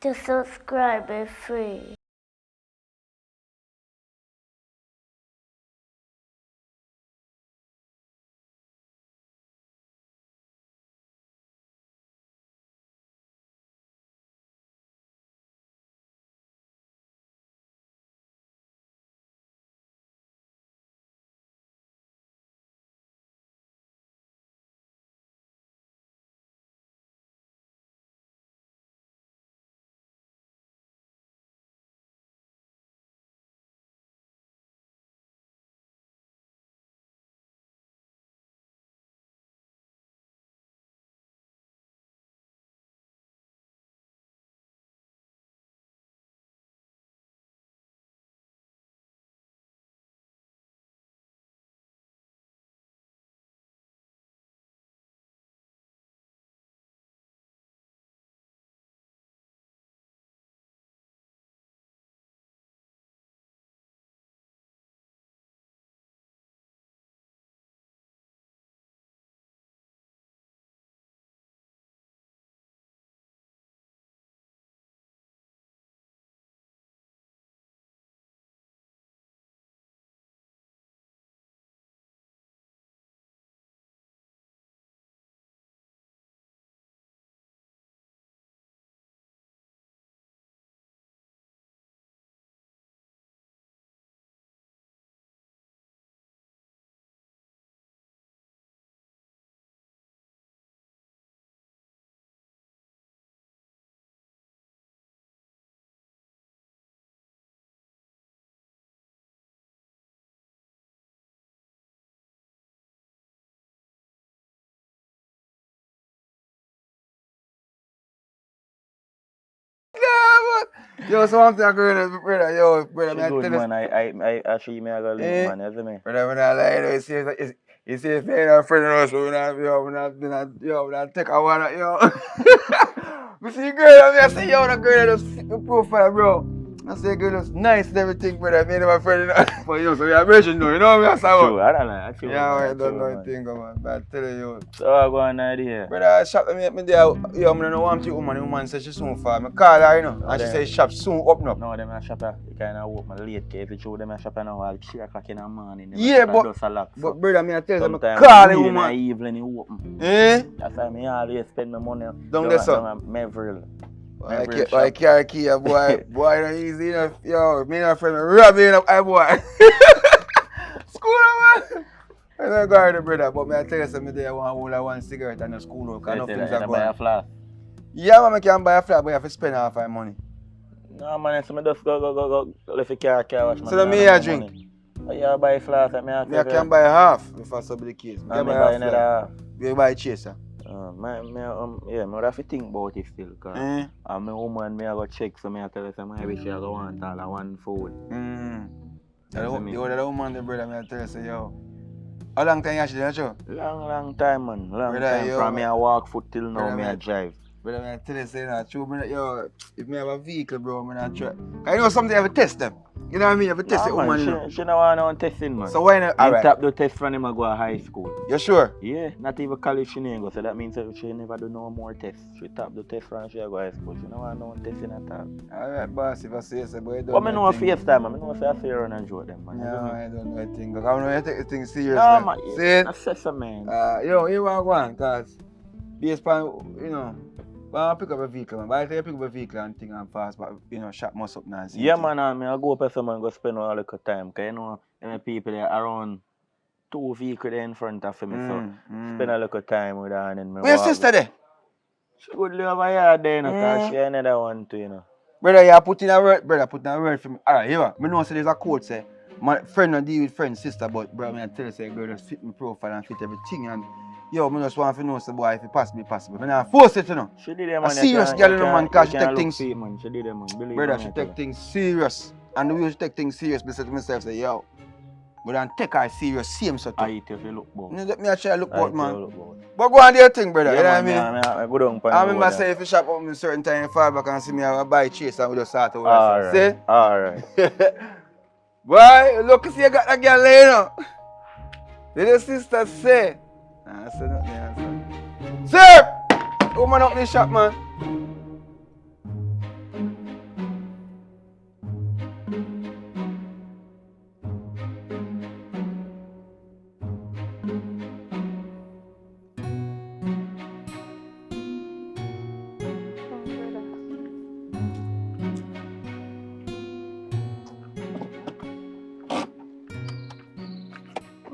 To subscribe is free. Yo, so I'm talking, brother. Yo, brother, She man, good, tell us. man. I actually me I got link, man. You see me? Brother, when I lie, you see, if you're a friend of ours, so we're not take a one, yo. We see girl, I say, yo, the girl that just fit the profile, bro. I say, girl, that's nice and everything, brother. Me and my friend, but you know, so we are virgin now, you know what I mean? True, I don't know. I true, Yeah, man. I I don't true, know man. anything, man. But I tell you, So I go on idea. brother, I shop me there. Yo, I'm gonna want to woman. The woman says she soon for me. Call her, you know. No, And she them- says shop soon open up. No, them a shopper. You kind of walk my late. If you show them a shopper now, I'll 3 o'clock in the morning. Them Yeah, a but does a lot, so. brother, me I tell you, me Sometimes call the in the woman. evening you open. Eh? That's why me always spend my money Down there, sir. at Melville. I carry key, boy. Boy, not easy enough. Yo, me and my friend rob me up, boy. School, man. I don't go to brother, but me I tell you something there. I want one cigarette and a school because enough things are buy a going. flask. Yeah, man, I can buy a flat, but you have to spend half my money. No, man, so me just go left the car wash, man. So then me I drink. Yeah, buy a flask. Me I can buy half if that's the case. I buy another half. You buy chaser. Yeah, I have to think about it still. Cause my woman, I go check, so I tell her, maybe she go want all of one food. The other woman, the brother, I tell her, say, yo, how long time you actually show? Long time, man. Long Brother, time. yo, From me I walk foot till now, brother, me I drive. Brother, I tell you, say that true, brother, yo, if me have a vehicle, bro, I try. Cause you know something, I have to test them. You know what I mean? You have to test the woman, you know. She don't want no testing, man. So why not? Alright. Tap the test from him I go to high school. You sure? Yeah, not even college she ain't go. So that means that she never do no more tests. She tap the test from she go to high school. She don't want no testing at all. Alright, boss, if I say so, boy, don't But I know a FaceTime, man. I know say I say run and joke them, man. No, I don't know anything. Cause I don't know you take the thing serious. No, man. See it? That's just a man. Yo, you want one, cause based upon, you know, when I pick up a vehicle, man. By the time you pick up a vehicle and think I'm fast, but you know, shop must up now. Yeah, man, I go up with someone go spend all the time. Cause you know, them people there around 2 vehicles in front of me, so spend a little time with her and then me Where's your sister there? She would live over here there, you know, cause she another one too, you know. Brother, you put in a word, for me. Alright, here, me know say there's a quote say, my friend don't deal with friend sister, but brother, I tell you say girl just fit my profile and fit everything and yo, me just want to know say boy if it possible. Me not force it, you know. She did them, A man. serious girl, you know, man, cause she take things. Man. She did them, man. Believe Brother, me, she I tell take you. things serious. And the way she take things serious, I said to myself, say, yo, but don't take her serious, same sort of. I eat if you look both. Me I try to look out, man. Look both. But go on do your thing, brother, Yeah, you know what man, I mean? I go down. I remember say if you shop up a certain time, you fall back and see me, I will buy chase and we just start to work. Alright. See? Alright. Boy, look see you got that girl there, you know. Little sister say. I said nothing, I said. Sir! Woman up in the shop, man.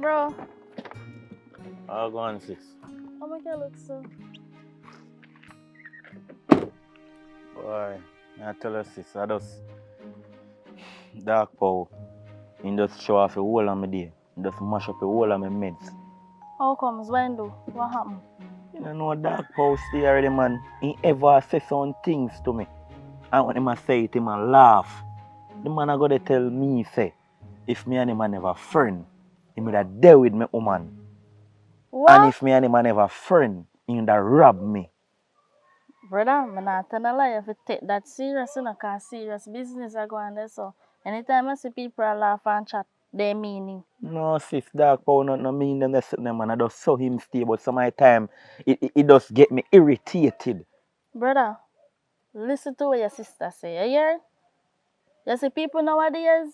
Bro, I'll go on, sis. how make you look so? Boy, I tell you, sis, I just dark power. He just show off the whole of my day. He just mash up the whole of my meds. How comes? When do? What happened? You know, dark power stay already, man. He ever say some things to me. And when him say it, him a laugh. The man a go to tell me, say, if me and him a never friend, he would have dealt with me woman. What? And if me and him a never friend, he would have robbed me. Brother, I'm not telling a lie if you take that serious, you know, cause serious business are going there. So anytime I see people laugh and chat, they meaning. No, sis, dark power no mean them that them man. I just saw him stay, but some of the time it just get me irritated. Brother, listen to what your sister say. You hear? You see people nowadays,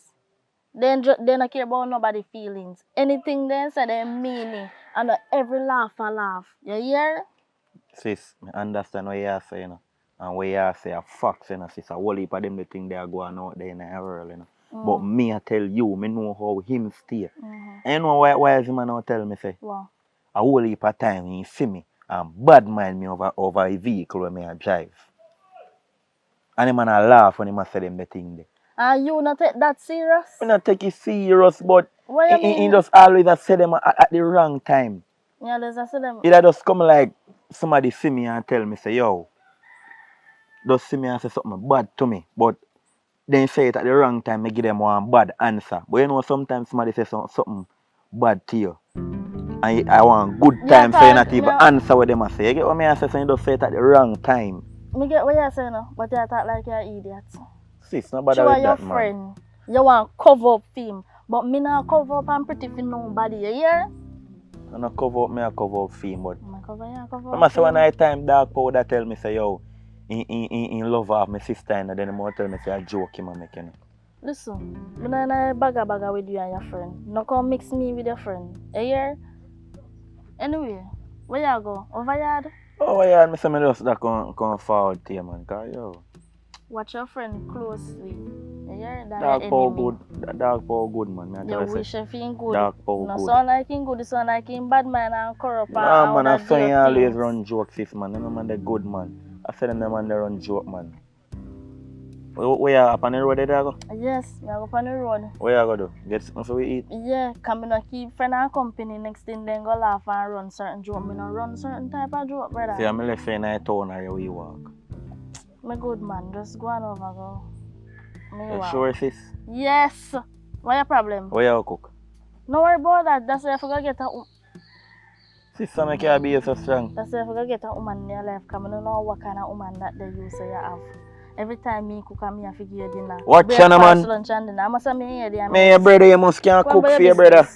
they don't care about nobody's feelings. Anything they say, they meaning. And every laugh a laugh. You hear? Sis, I understand what you are saying, you know, and what you are saying are facts, you know, sis. A whole heap of them the thing they are going out there in the world, you know. But me, I tell you, me know how him stay. And you know why is him now tell me, say? Wow. A whole heap of time he see me and bad mind me over a vehicle when me I drive. And him a laugh when him a say them the thing there. And you not take that serious? I not take it serious, but What you mean? he just always a say them at the wrong time. Yeah, there's a see them. It just come like somebody see me and tell me, say, yo, just see me and say something bad to me. But then say it at the wrong time, I give them one bad answer. But you know, sometimes somebody say something bad to you. And I want good time, so you not even answer what them say. You get what I say, so you just say it at the wrong time. Me get what you're saying, but you talk like you're an idiot. Sis, no bother You with are your that, man. friend. You want cover up film. But me not cover up and pretty for nobody, you hear? I not cover up, me I cover up film, but I cover up. I say one night time dark powder tell me, say, yo, in love of my sister, and then he tell me, say, I joke him and make you know. Listen, me not baga with you and your friend. No come mix me with your friend. You hear? Anyway, where you go? Over yard? Oh yeah, me say me just that come forward to you, man, cause yo. Watch your friend closely. You hear? Dark power good. Dark power good, man. Me You wish him feel good. Dark power No good. sound like him good, it sound like him bad man and corrupt. Nah, man, I that saw you always things. run jokes, sis, man. You know, man, they good, man. I said them man, they run joke, man. Where you up on the road there, go? Yes, I go on the road. Where you go do? Get something for we eat? Yeah, come in keep friend and company. Next thing then go laugh and run certain joke. Me not run certain type of joke, brother. See, I'm left in a town or where you walk. Me good man, just go on over go. Me You walk. sure, sis? Yes. What your problem? Where you cook? No worry about that. That's why I forgot get a Sis, I make you be so strong. That's why I forgot get a woman in your life. Cause I don't know what kind of woman that they use so you have. Every time me cook and me I figure your dinner. What channel, man? Lunch and dinner. I must have me here there. Me, your brother, you must can cook for your brother.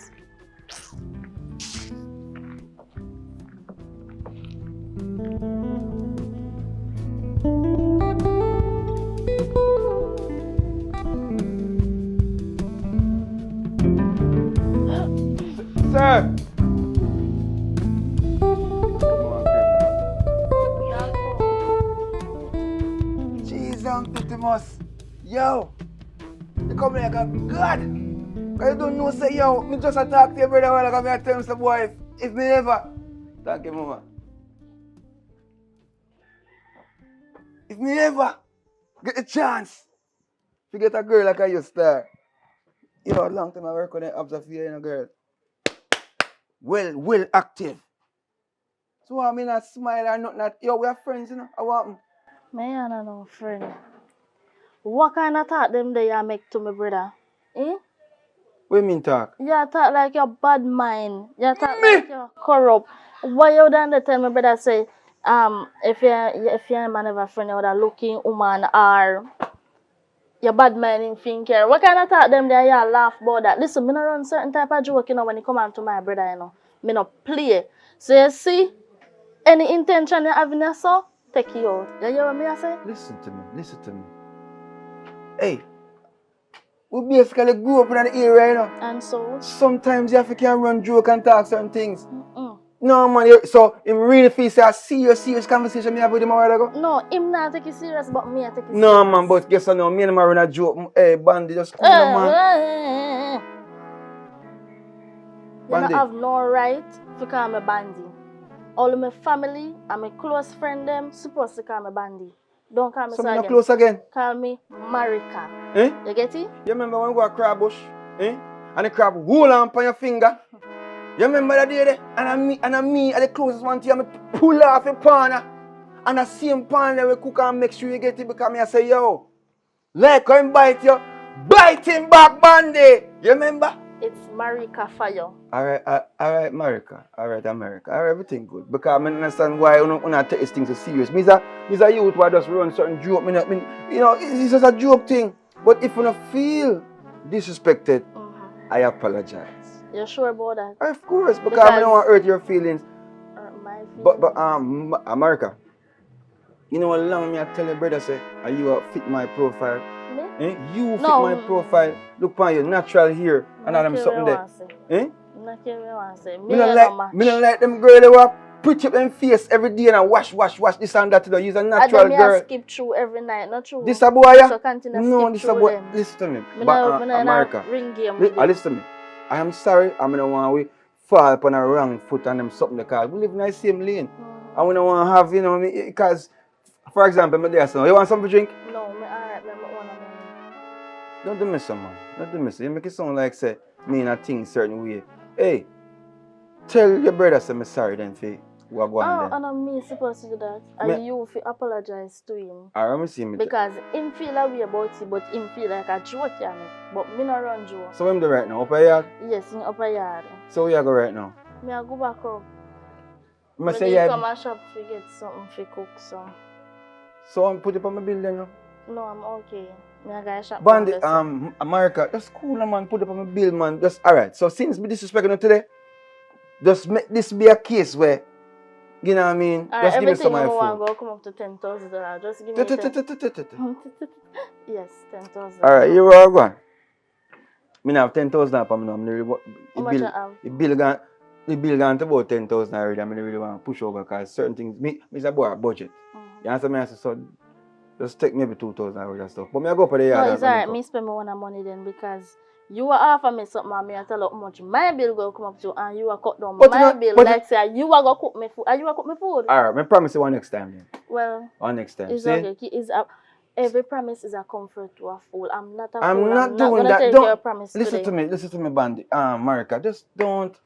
Sir! Jesus, Pitimus. Yo! You come like a god! Cause you don't know, say, yo, me just talk to your brother while I tell him, say, boy, if me ever. Thank you, mama. If me ever get a chance to get a girl like I used to, yo, long time I work on the observe here, you know, girl. Well active. So I mean, not smile or not. Yo, we are friends, you know. I want Me and I no friend. What kind of thought them they you make to me, brother? Eh? What you mean talk? You talk like your bad mind. You talk like you're corrupt. Why you done they tell me, brother, say, if you're a man of a friend, you would have looking woman or your bad mind in thinker. What kind of thought them there you laugh about that? Listen, me not run certain type of joke, you know, when it come on to my brother, you know. Me not play. So you see, any intention you have in your soul, take you out. You hear what me I say? Listen to me. Hey, we basically grew up in an area, you know. And so? Sometimes you have to can run joke and talk certain things. No, man, so him really feel say a serious conversation me have with him a while ago? No, him not take it serious, but me I take it serious. No, man, but guess what now, me and him run a joke. Hey, Bandy, just cool, man. You don't Bandy. have no right to call me Bandy. All my family and my close friend them supposed to call me Bandy. Don't call me So so me no again. close again. Call me Marika. Eh? You get it? You remember when we go to crab bush? Eh? And the crab hold on your finger. You remember that day there? And me at the closest one to you, I pull off your pan. And the same pan that we cook and make sure you get it because I say, yo, like him bite you, bite him back, Bandy. You remember? It's Marika for you. Alright, America. Alright, America. Alright, everything good. Because I understand why you don't take these things so serious. Me's a youth who just run certain joke. You know, it's just a joke thing. But if you don't feel disrespected, I apologize. You sure about that? Of course, because I don't want to hurt your feelings. My feelings. But America, you know how long me I tell your brother say, are you fit my profile? Me? Eh? You fit my profile. Look on your natural hair and all them something there. Eh? Me don't like them girl they walk pretty up them face every day and wash this and that. You're a natural girl. I skip through every night, not true. This a boy, yeah? So continue No, skip this a through boy. them. Listen to me. Me But no America, ring game with listen to me. I am sorry. I don't want we fall upon a wrong foot and them something because we live in the same lane. And we don't want to have, you know, because, for example, me there, so you want something to drink? No, me alright, me want to. Don't do me so, man. Don't do me so. You make it sound like, say, me in a thing certain way. Hey, tell your brother, say, me sorry then, for what going on then. And I'm me supposed to do that. And you apologize to him. Alright, me see me. Because him feel a way about it, but him feel like a joke, yeah, me. But me not run joke. So, where do right now? Upper yard? Yes, in upper yard. So, where you go right now? Me I go back up. Me When say, you yeah. come and shop to get something to cook, so. So, I'm put it on my bill then, no? No, I'm okay. Me I go shop. Bandy, America, just cool, man. Put it on my bill, man. Just, alright. So, since me disrespecting you today, just make this be a case where, you know what I mean? Just give me some of my food. Go come up to $10,000. Just give me Yes, $10,000. Alright, you are going. Me have 10,000 for me now. How much I have? The bill gone to about 10,000 already. I really want to push over because certain things, me is about a budget. You understand me? I say, so just take maybe 2,000 already and stuff. But me I go for the yard. No, it's alright. Me spend my own money then because you are offer me something and me I tell you how much my bill go come up to and you are cut down my bill. Like say you are going to cook me food. And you are cook me food. Alright, I promise you one next time then. Well, one next time. It's see? Okay. Every promise is a comfort to a fool. I'm not a fool. I'm not doing that. Take your promise listen today. Listen to me, Bandy. America, just don't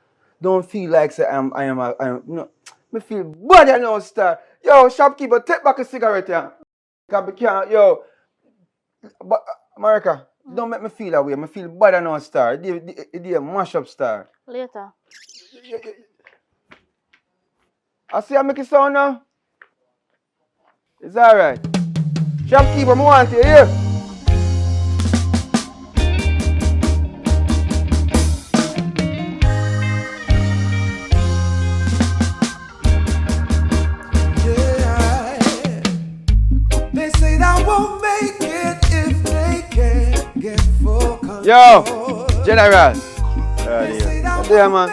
feel like say I am no. Me feel bad I know, star. Yo, shopkeeper, take back a cigarette here. Yo, but America, don't make me feel that way. Me feel bad I know, star. It a mash up, star. Later. I see I make it sound now. It's alright. Shopkeeper, I want you here. They say that won't make it if they can't get full control. Yo, General. Yeah, man.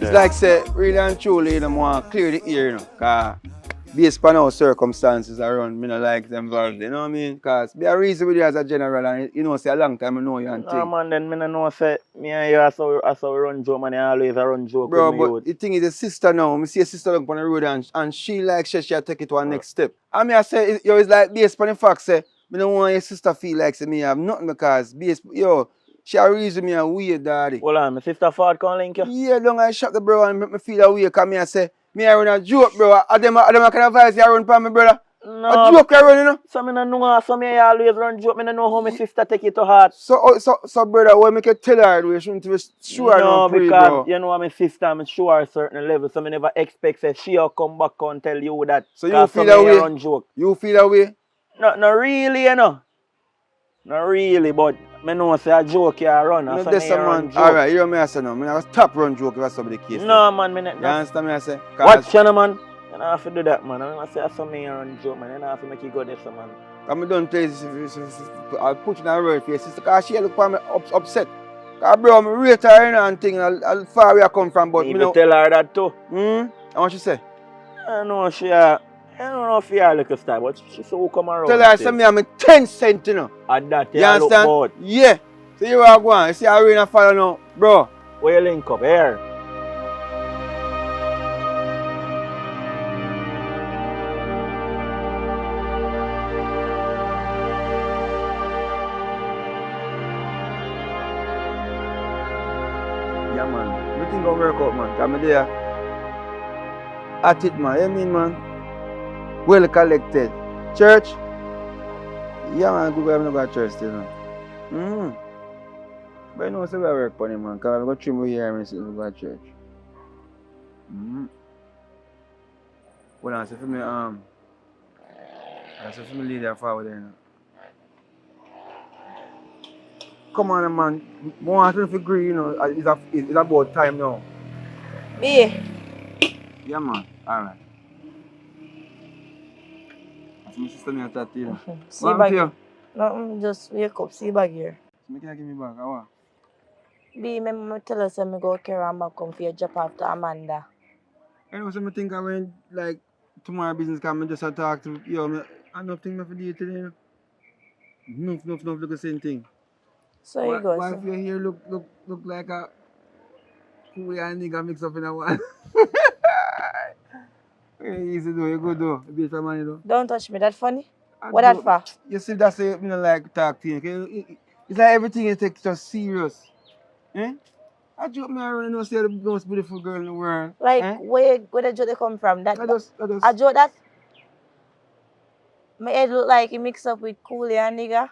It's like say, really and truly, you know, want to clear the ear, you know, because based upon our circumstances around, me not like them involved, you know what I mean? Because be a reason with you as a general, and you know, say a long time I know you and thing. No, man, then me no know, say, me and you as we run joke, man, I always run joke. Bro, with but me the thing is, a sister now, I see a sister on the road and she like she take it to her next step. I mean, I say, yo, it's like based upon the fact, say, me don't want your sister feel like, say, me have nothing because, yo, she a reason me a weird, daddy. Hold on, my sister Ford can't link you? Yeah, don't I shop the bro and make me feel away because me I say, me I run a joke, bro. I them kind of vibes you run for me, brother. No. A joke you run, you know? So me no know, so me always run joke, me no know how my sister take it to heart. So brother, what make you tell her we shouldn't be sure no, pre, because bro. you know my sister, I'm sure a certain level, so me never expect that she'll come back and tell you that. So you feel that way? Run joke. You feel that way? No really, you know. Not really, but I know say a joke you run. No, that's a man. Alright, you know me I say no. I stop run joke if that's the case. No, man, me not. You understand me I say? Watch you, man. You don't have to do that, man. I say something run joke, man. You don't have to make you go there, so, man. I'm done tell you, I'll put you in a word for your sister because she look for me upset. Because bro, I'm rate her and thing, I'll far where I come from, but me know. Tell her that too. And what she say? I know she I don't know if you are little star, but she so come around. Tell her, say me I'm 10 cents, you know. And that, you understand? Yeah. So you are going, you see I really follow now. Bro, Where you link up? Here. Yeah, man. Everything gonna work out, man. Come there. At it, man. You mean, man? Well collected. Church? Yeah, man. Good boy, I'm not going to church still, man. But you know, say we work on it, man. Because I'm going to trim my hair and say we go to church. Hold on, say for me, I say for me leader forward there now. Come on, man. I want to agree, you know. It's about time now. B. Yeah, man. Alright. That's my sister me talk to you. See What back happened to here. No, just wake up. See back here. you? Can you give me back? How what? B, remember me tell us when me go carry her back come for your drop after Amanda. Anyway, so I think I went, like, tomorrow business come and just talk to you. I nothing for you today. Enough, look the same thing. So you go. Why So. if your hair look like a cool and nigga mix up in a one? Easy though, you good though. You beat for money though. Don't touch me. That funny? What that for? You see, that's it, me not like talk to you. Okay? It's like everything you take just serious. Eh? I joke me around and know say the most beautiful girl in the world. Like, where the joke they come from? That I just a joke that my head look like it mix up with coolie and nigga.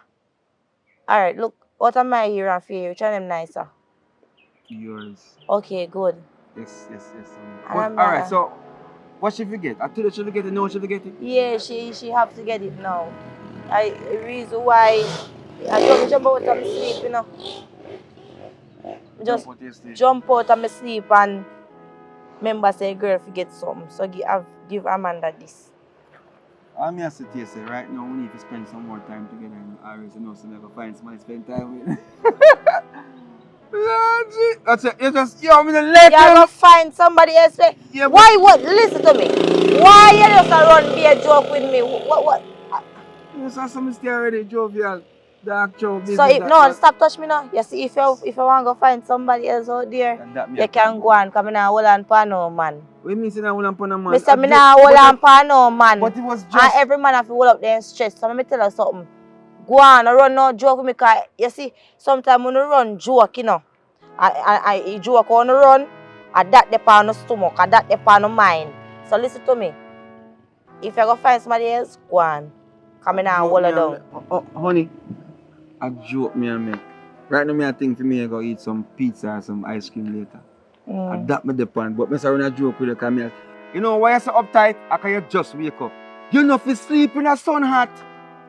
Alright, look, what am I here and for you? Which one them nicer? yours. Okay, good. Yes. Alright, So what she forget? I told her she forget it, no she forget it. Yeah, she have to get it now. The reason why I don't jump out of my sleep, you know. Just jump out of my sleep and remember say girl forget something. So give Amanda this. I'm here to say right now we need to spend some more time together and I always know so never find somebody to spend time with. That's it. I'm gonna let you. You're gonna find somebody else. Yeah, why what? Listen to me. Why you just run be a joke with me? What? You saw some mistake already, jovial. Dark joke. So stop touch me now. You see if you want to go find somebody else out there, you can go and come in and hold on for no man. What mean say I hold on for no man? Mr. Me not hold on for no man. But it was just... And every man have to hold up there and stress. So let me tell you something. Go on and run no joke with me because you see, sometimes when you run joke, you know, I joke on the run, and that depend on the stomach, and that depend on mind. So listen to me. If you go find somebody else, go on. Come in and hold her down. Honey, a joke me and make. Right now, I think for me I go eat some pizza or some ice cream later. And that me depend. But I run a joke with you. You know why you so uptight? Because you just wake up. You know if you sleep in a sun hot.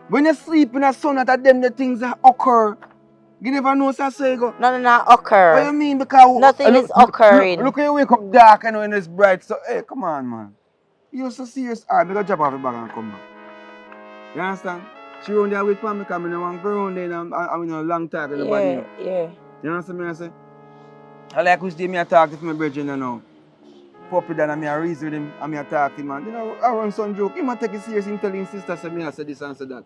When you sleep in a sun hot, them the things that occur. You never know so you go. No, occur. What you mean? Because nothing is occurring. Look when you wake up dark and when it's bright. So hey, come on, man. You're so serious. Alright, I'm going to drop off the bag and come back. You understand? She run there with me because I don't want to go around there and I'm in a long talk with nobody. Yeah. You understand me? I say? I like which day I talk to my brethren now. Puppy that I reason with him and I talk to him. And, you know, I run some joke. He might take it serious and tell his sister say I say this and say that.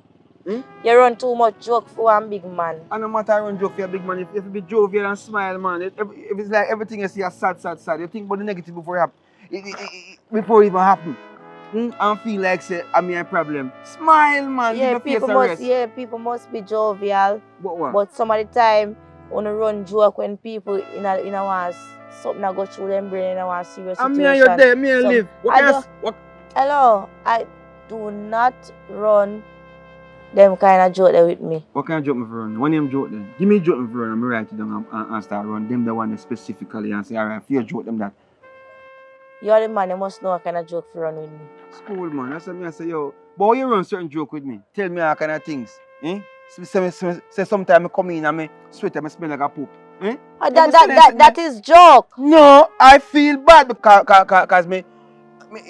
You run too much joke for one big man. And no matter I run joke for a big man, if you be jovial and smile, man, if it's like everything you see is sad, you think about the negative before it happen. Before it even happen. And feel like say I'm a problem. Smile, man. Yeah, people must be jovial. But what? But some of the time, when you run joke when people in a want something that go through them brain in a serious situation. And you're there, me live. Hello, I do not run them kind of joke there with me. What kind of joke me for run? One name joke then. Give me a joke me for run and me write it down and start run. Them the one specifically and say, alright, if you joke them that. You're the man, you must know what kind of joke for run with me. School man, that's what I say, yo. But when you run certain joke with me, tell me all kind of things. Say sometimes I come in and I sweat and I smell like a poop. That is joke. No, I feel bad because me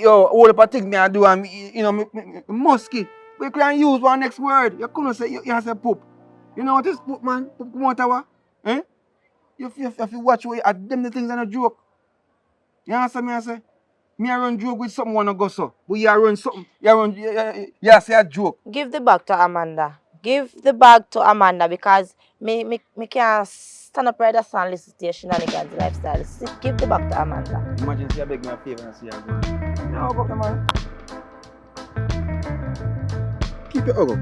all the things I do and you know, me musky. But you can't use one next word. You couldn't say, you say poop. You know what is poop, man? Poop come out of what? You have to watch where them the things are a joke. You understand me? I say? Me I run joke with someone wanna go so. But you run something. You say a joke. Give the back to Amanda. Give the bag to Amanda because me can't stand up right there and listen to your shenanigans lifestyle. Give the bag to Amanda. Imagine she beg me a favor and see her go. Yeah, hug up the man. Keep it hug up.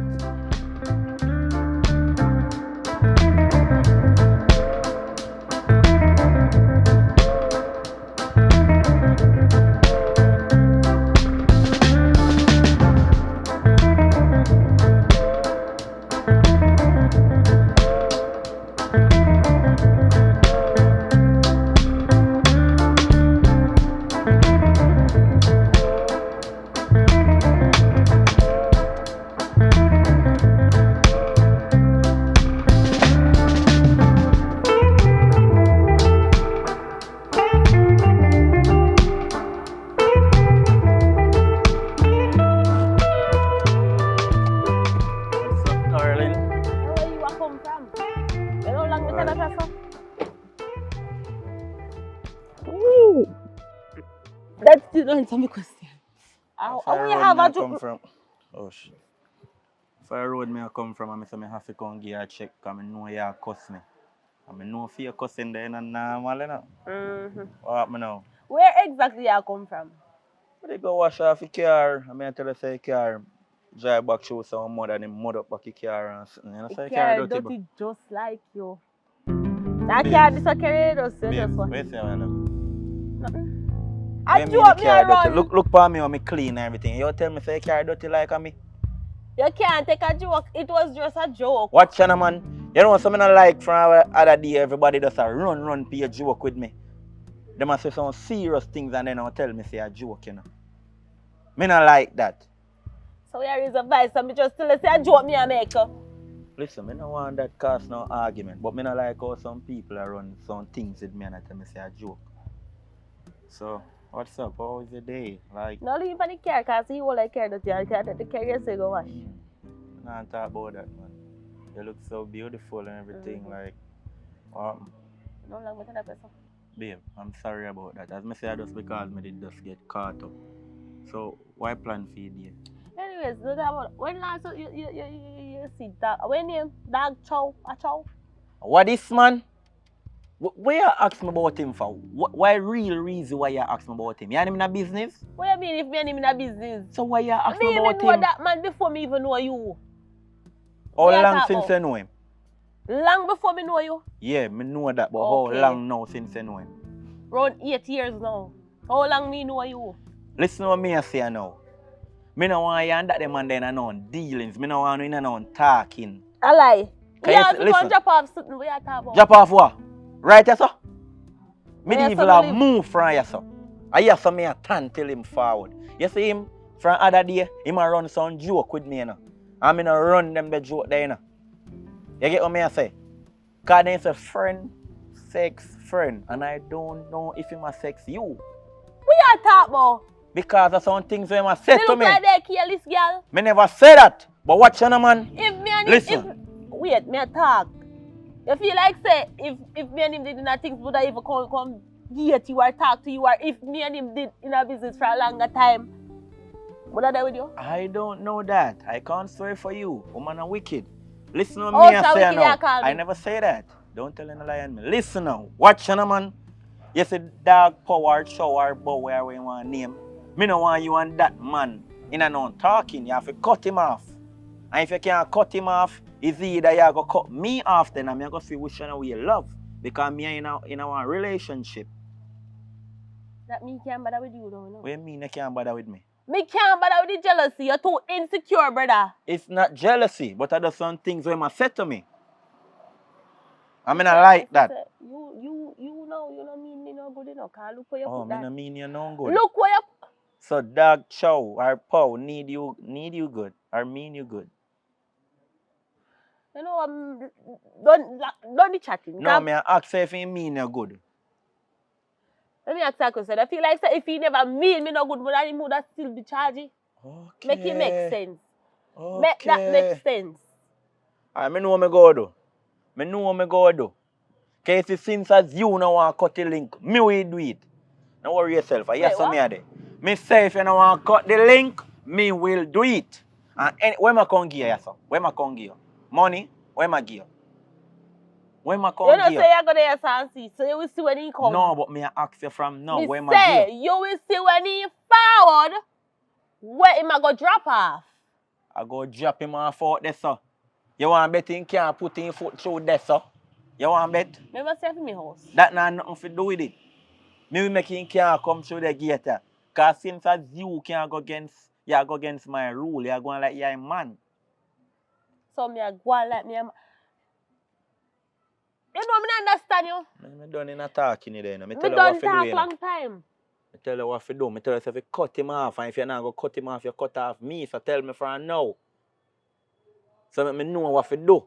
What's up, darling? Where you are come from? You know how long we tell us so? Ooh. That still don't answer my question. How How far we road have me a I come from? Oh shit. Far road me I come from and I say me have to come give you a check because I know you cuss me. And I know if you cussing there not normal, you know. What happen now? Where exactly you come from? But they go wash off your car. I mean I tell you say car drive back through some mud and then mud up back your car and something. You know say car dirty, bro. Just like you. That Babes. car disappear just Babes, just what? where you say I love? I When me drove the me car dirty. around. Look for me when me clean and everything. You tell me say car dirty like me. You can't take a joke. It was just a joke. Watch you, man. You know something I like from our other day, everybody does a run for a joke with me. They must say some serious things and then they'll tell me say a joke, you know. Me not like that. So here is advice. So me just tell you say a joke me a make. Listen, me no want that cause no argument, but me not like how some people are run some things with me and I tell me say a joke. So, what's up? How was your day? Like, No leave on the car because he will like care that you the car you say go wash. nah, talk about that, man. You look so beautiful and everything, like, what? No long me tell that person. Babe, I'm sorry about that. As me say, just because me did just get caught up. So, why plan for you day? Anyways, no that about when last you see that when name dog chow a chow. What this man? Why you ask me about him for? Why real reason why you ask me about him? You and him in a business? What you mean if me and him in a business? So why you ask me Me about know him? that man before me even know you. How We are long talk since about. you know him? Long before me know you. Yeah, me know that, but Okay. how long now since you know him? Around 8 years now. How long me know you? Listen to what me say now. Me no want you and that them and then no dealings. Me no want you no talking. A lie. Can Yeah, you if you listen? go drop off something we are talking about. Drop off what? Right, yes, sir? Me Where even you have live? move from yes, sir. I hear some me a turn till him forward. You see him from other day, him a run some joke with me, you know. And me no run them the joke there, you know. You get what me I say? Cause they say friend, sex, friend. And I don't know if him a sex you. We are talking about. Because of some things him a say They to look me. like they careless girl. Me never say that. But watch you, man. If me and Listen. him, wait, me a talk. You feel like say if me and him did in a things would I even come date you or talk to you or if me and him did in a business for a longer time, would I die with you? I don't know that. I can't swear for you. Woman are wicked. Listen to Oh, me so and say wicked you now. call me. I never say that. Don't tell any lie on me. Listen now. Watch you, man. You say dog power, shower, bow, where you want name. Me no want you and that man in a non talking. You have to cut him off. And if you can't cut him off, it's either you go cut me off then I'm going to see which one of you love. Because me in a relationship. That me can't bother with you though, no. What do you mean you can't bother with me? Me can't bother with the jealousy. You're too insecure, brother. It's not jealousy, but I do some things where my said to me. I mean, I like that. You know mean me no good enough. Can't look where you Oh, put me that. no mean you no good. Look where you. So dog chow or pow need you good or mean you good. You know, don't be chatting. No, me I ask if you mean you good. Let me ask you a question. I feel like say, if he never mean me no good, but he would still be charging. Okay. Make it make sense. Okay. Make that make sense. I know what me go do. Me know what me go do. Cause if since as you no want cut the link, me will do it. Don't worry yourself. I hear Wait, some what? me there. Me say if you no want cut the link, me will do it. And when I come here, yes, sir. When I come here. Money? Where my gear? Where my come You don't gear? say you're going to hear and see, so you will see when he come. No, but me I ask you from now. Me Where my say, gear? you will see when he forward, where him a go drop off. I go drop him off out there, sir. You want bet him can't put him foot through there, sir? You want bet? Never say for me house. That not nothing to do with it. Me will make him can't come through the gate there. Cause since as you can't go against my rule, you're going like you're a man. So me a go and let me a... You know me not understand you. Me done in a talking there. Me Me tell you done what to do. talk You know. long time. Me tell you what to do. Me tell you if you cut him off, and if you're not going to cut him off, you cut off me. So tell me from now. So let me know what to do.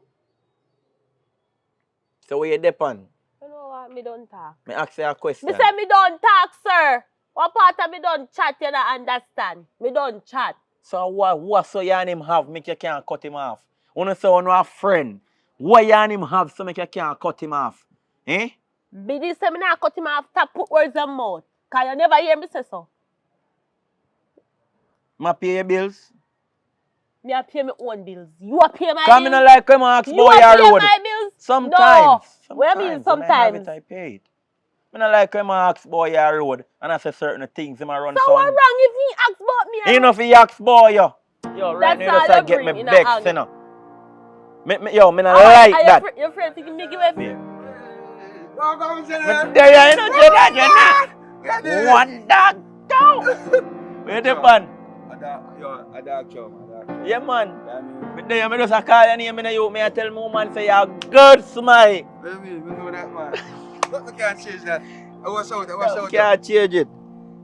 So where you depend? You know what? Me don't talk. Me ask you a question. Me say me don't talk, sir. What part of me don't chat you don't understand? Me don't chat. So what so you and him have make you can't cut him off? Wanna say you a friend. What you and him have so make you can't cut him off? Eh? Be this say me not cut him off, tap put words in mouth. Cause you never hear me say so. Ma pay your bills? Me a pay my own bills. You a pay my Come in bills. like come ask You boy a your pay road. my bills? Sometimes. No. What you mean When I have sometimes? it, I pay it. Me not like come ask boy your road and I say certain things him a run So what wrong if he ask about me? Ain't enough he ask boy yo. Yo, right That's now you all just you get bring me in a vexed, anger. you know. Me not like that. Your friend thinking me give a Yeah. Go, go, But there you know, Jenna. One dog down. Where the pan? A dog show. Yeah, man. But there you just call your name in you. Me I tell my woman say you're good, smile. What do you mean? We know that, man. Look, can't change that. I was out. Can't change it.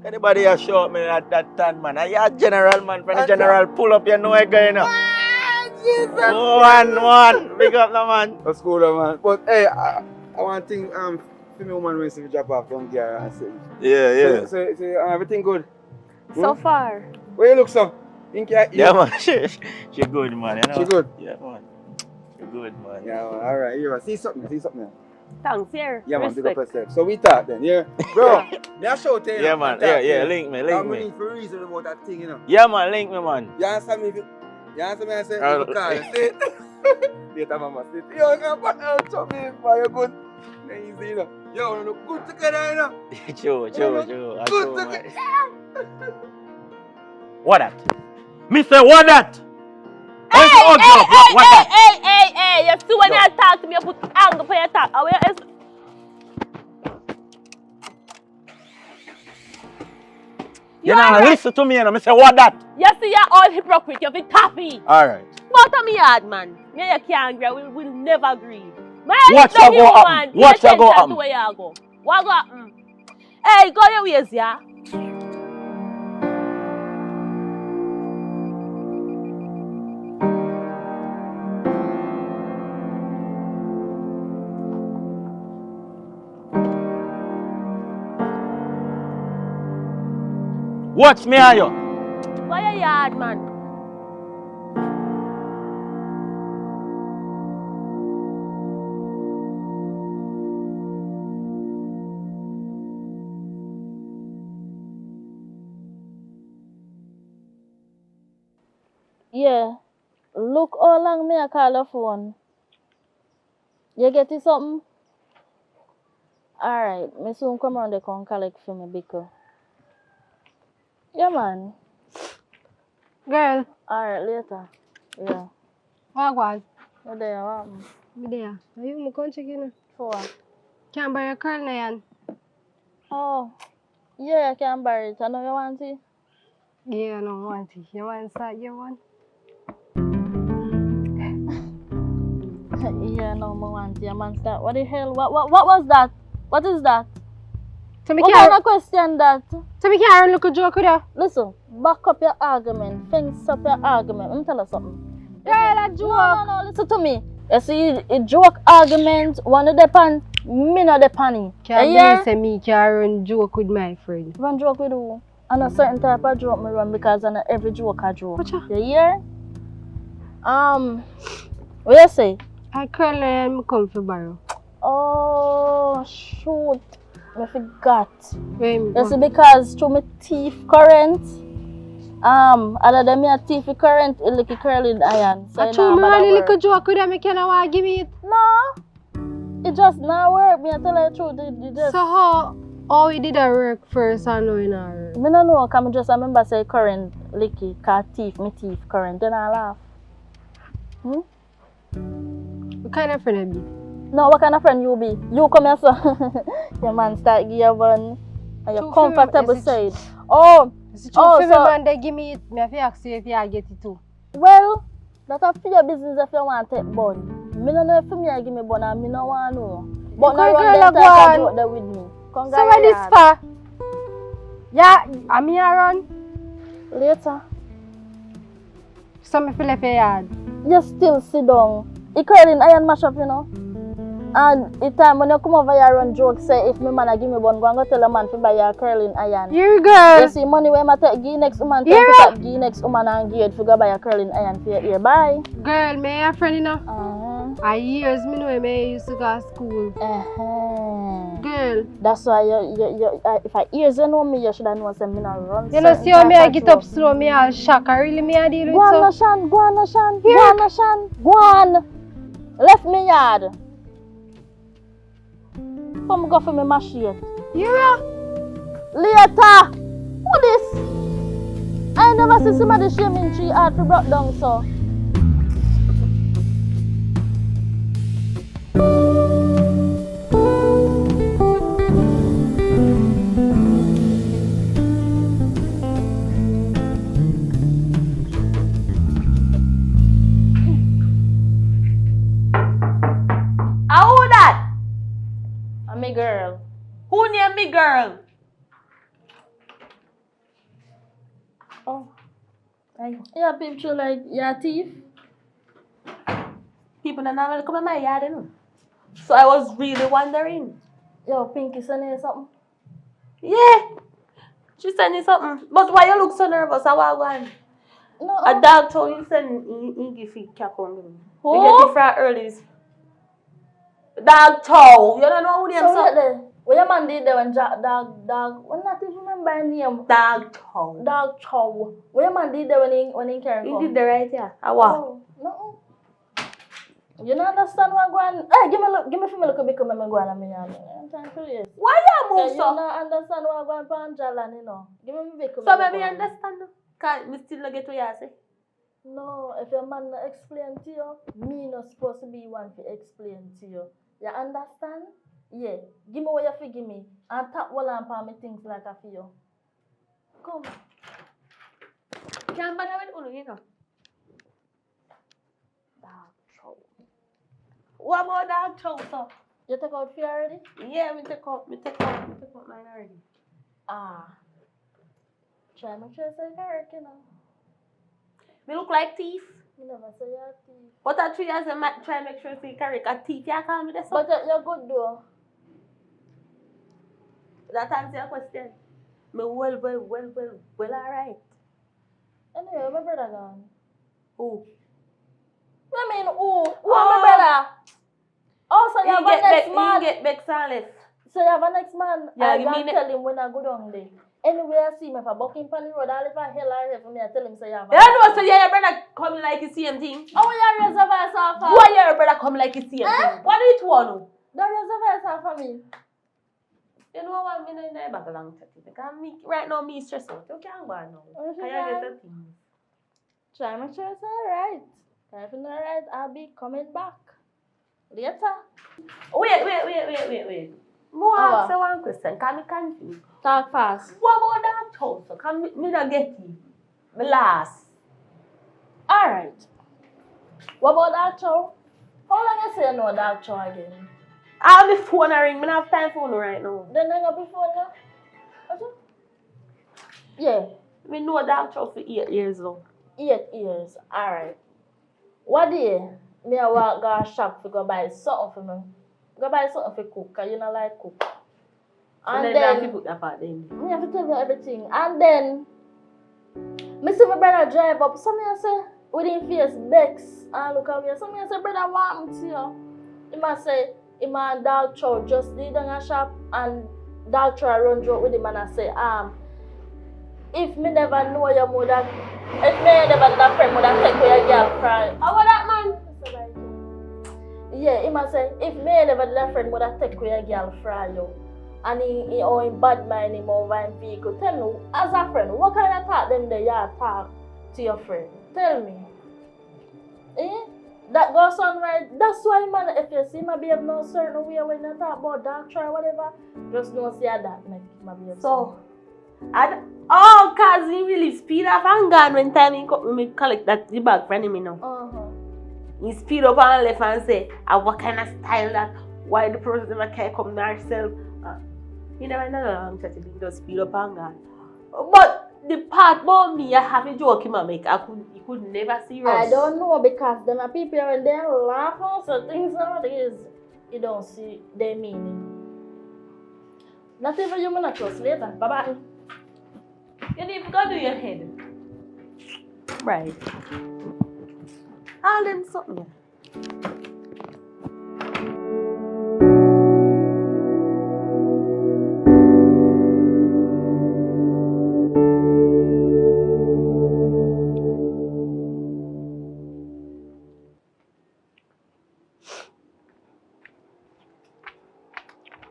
Anybody a shout me that time, man. I a general man. From the general pull up, you know I go, you know. One. Big up, no man. That's cool, man. But hey, I want to think, female woman when she drop off from gear and say. Yeah. So everything good? So far. Where you look, so? Think you? Yeah, man. She good, man. You know? She good? Yeah, man. She good, man. Yeah, man. All right. Here, see something. Thanks, here. Yeah, man. Big up Respect. yourself. So we talk then, yeah? Bro, me a show tell you. Yeah, man. Yeah. Link me. I'm need for reason about that thing, you know. Yeah, man. Link me, man. You answer me? You answer me and say, you call you say it. Later, mama say it. Yo, you can put out something, man. You're good. Easy, you know. Yo, we look good together, you know. True. Good together. What that? Mister, what that? Hey, What that? hey. You see when you talk to me, you put anger for your talk. You know, listen to me, you know. Me say, what that? You see, you're all hypocrite. You're taffy. Alright. But I'm hard, man. Me you can't agree. We'll never agree. Man, What you you go happen? What you go happen? Where you go? What go happen? Hey, go your ways, yeah? Watch me, are you? Go your yard, man. Yeah. Look how long me I call your phone. You get it something? Alright, me soon come around there come collect for me because. Yeah, man. Girl, Alright, later. Yeah. wagwan. You're there, what? Me there. Are you my country, you know? For what? Can't buy a curl na yan. Oh. Yeah, I can buy it. I know you want it. Yeah, I don't want it. You want start your one? Yeah, no, I want it. I want that. What the hell? What was that? What is that? So me What kind can't, of question that? so me can't look a joke with her. Listen, back up your argument. Fix up your argument. Let me tell you something. Girl, a joke. No, listen to me. You see, a joke argument, one of the pan, me not the panny. Can't yeah? believe say me can run joke with my friend. Run joke with who? And a certain type of joke me run because I know every joke I joke. Whatcha? You hear? What you say? I curl na yan, me come for borrow. Oh, shoot. I forgot. Where me You see, go? because through my teeth current, Other than me a thief current, a little curling iron. So I told me really little joke with them, I can't want to give me it. No, it just not work. Me I tell you the truth. It just... So how we did a work first and now it not work? Me no know, cause me just remember say current licky, cause me thief current. Then I laugh. What kind of friend you be? No, what kind of friend you be? You come here, so your man start give you one and your comfortable side. Oh, Is it true for me man they give me it? Me have to ask you if you get it too. well, that's a for your business if you want to take bun. Me no know if me I give me bun and me no want to know. But You no can't run girl them a type go of on. joke there with me. Come So go where this yard. for? Yeah, I'm here run. Later. So me feel like a yard. You still sit down. It curling iron mash up, you know. And the time when you come over here and joke, say if my man a give me bun, go and go tell a man to buy your curling iron. Here girl. You see money where I take give next woman, Yeah. take give next woman and give it to go buy a curling iron for your ear. Bye. Girl, me a friend you know. Uh-huh. Years me know me used to go to school. Uh-huh. Girl. That's why if I ears you know me, you should have known say me not run. You know certain see how me type I of get joke. up slow, me all shock. I really me a deal Go on, with so. Nashan, go on, Nashan, Here. go on, Nashan, go on. Left me yard. Come go for me machine. Yeah. Later. Who this? I never see somebody shaming tree hard for brought down so. Who that? I'm a girl. Who named me girl? Oh. Yeah, people like your thief. People don't normally come in my yard, you know. So I was really wondering. Yo, Pinky sending you something? Yeah. She sent me something. But why you look so nervous? How are you? No. A dog told you send he give you cat on me. Who? You get it from early. Dog toe. You don't know who So them wait there. What your man did there when dog when not even remember her name. Dog toe. Dog chow. What your man did there when he carry He come? did the right here. How what? Oh, no. You don't understand what going on. Hey, give me for me look a bit come and go on and me yard. I'm trying to yes. Why you Yeah, move you so? don't understand what going on Jalan, you know. Give me a bit come. So maybe understand. Can't me still not get what you say? No, if your man not explain to you, me not supposed to be one to explain to you. You understand? Yeah. Give me what you fi give me. And tap one and palm me things like I for you. Come. Can't bother with Ulu, you know. Dog chow. What about dog toe, so? You take out fear already? Yeah, me take out mine already. Ah. Try my chest like correct, you know. Me look like thief. You never say you're a thief. But I 3 years I try make sure you correct a thief. You call me this But you're good though. That answer your question. Me well, alright. Anyway, my brother gone. Who? I mean, who my brother? Oh, so you have a next man. He get back silent. So you have a next man. Yeah, I give can me tell him when I go down there. Anyway, I see him if I buck him on the road, all if I hell I for me, I tell him say you have a You know, so your brother come like the same thing. Oh, you raise a voice off for? Why your brother come like the same thing? What do you want? Don't raise a voice off for me. You know what, me no in there back along to because me, right now, me stress out. You can't go on now. Oh, she Can you get can. the thing? Try make sure it's alright. If it's alright, I'll be coming back. Later. Wait. More ask you one question. Can me confused? Talk fast. What about that house? Can me not get you? Me last. Alright. What about that show? How long you say you know that show again? I'll be phone a ring. Me not have time for no right now. Then hang up before now? Okay. Yeah. Me know that show for 8 years now. 8 years. Alright. One day, me I walk go a shop to go buy something for me. Go buy something for cook, cause you know like cook. And then I have to then put that part in. me have to tell you everything. And then me see my brother drive up. So me I say with him face Bex and look at me. So me I say brother what happened to you? He must say him and dog chow just did in a shop and dog chow run joke with him and I say if me never know your mother, if me never that friend would have take away your girl from. How about that, man? Yeah, he must say, if me never that friend would have take away your girl from you, and he or in bad mind him over in vehicle, tell me, as a friend, what kind of talk them there you talk to your friend? Tell me. That goes on right. That's why, man, if you see my babe no certain way when you talk about doctor or whatever, just don't say that make my babe. So, cause he really speed up and gone when time he collect that the bag from him, you know. He speed up and left and say, what kind of style that, why the person never can come to herself. He never know long chat, he just speed up and gone. But the part about me, I have a joke him make, he could never see us. I don't know because them are people when they laugh on certain things nowadays, you don't see their meaning. Not even you gonna trust later. Bye bye. You need to go do your head. Right. All them something.